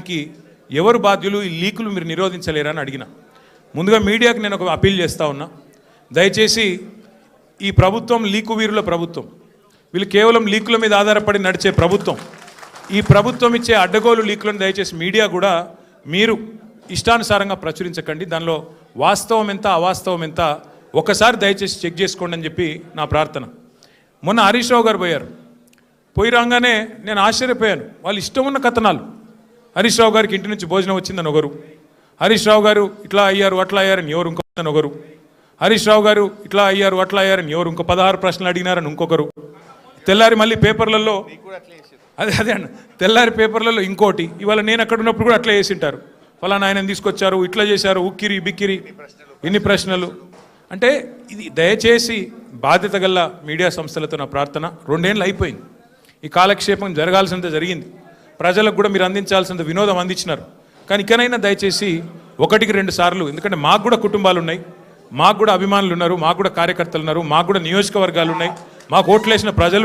కి ఎవరు బాధ్యులు? ఈ లీకులు మీరు నిరోధించలేరని అడిగిన. ముందుగా మీడియాకి నేను ఒక అపీల్ చేస్తూ ఉన్నా, దయచేసి ఈ ప్రభుత్వం లీకు వీరుల ప్రభుత్వం, వీళ్ళు కేవలం లీకుల మీద ఆధారపడి నడిచే ప్రభుత్వం. ఈ ప్రభుత్వం ఇచ్చే అడ్డగోలు లీకులను దయచేసి మీడియా కూడా మీరు ఇష్టానుసారంగా ప్రచురించకండి. దానిలో వాస్తవం ఎంత అవాస్తవం ఎంత ఒకసారి దయచేసి చెక్ చేసుకోండి అని చెప్పి నా ప్రార్థన. మొన్న హరీష్ రావు గారు పోయి రాగానే నేను ఆశ్చర్యపోయాను. వాళ్ళు ఇష్టం ఉన్న కథనాలు. హరీష్ రావు గారికి ఇంటి నుంచి భోజనం వచ్చిందని ఒకరు, హరీష్ రావు గారు ఇట్లా అయ్యారు అట్లా అయ్యారని ఎవరు ఇంకొకరు ఒకరు, హరీష్ రావు గారు ఇట్లా అయ్యారు అట్లా అయ్యారని ఎవరు ఇంకో 16 ప్రశ్నలు అడిగినారని ఇంకొకరు, తెల్లారి మళ్ళీ పేపర్లలో అదే అండి, తెల్లారి పేపర్లలో ఇంకోటి, ఇవాళ నేను అక్కడ ఉన్నప్పుడు కూడా అట్లా చేసింటారు, ఫలానా ఆయన తీసుకొచ్చారు, ఇట్లా చేశారు, ఉక్కిరి బిక్కిరి, ఇన్ని ప్రశ్నలు. అంటే ఇది దయచేసి బాధ్యత గల మీడియా సంస్థలతో నా ప్రార్థన. 2 ఏళ్ళు అయిపోయింది, ఈ కాలక్షేపం జరగాల్సినంత జరిగింది, ప్రజలకు కూడా మీరు అందించాల్సినంత వినోదం అందించినారు. కానీ ఇకనైనా దయచేసి 1-2 సార్లు, ఎందుకంటే మాకు కూడా కుటుంబాలు ఉన్నాయి, మాకు కూడా అభిమానులు ఉన్నారు, మాకు కూడా కార్యకర్తలు ఉన్నారు, మాకు కూడా నియోజకవర్గాలు ఉన్నాయి, మాకు ఓట్లేసిన ప్రజలు ఉన్నారు.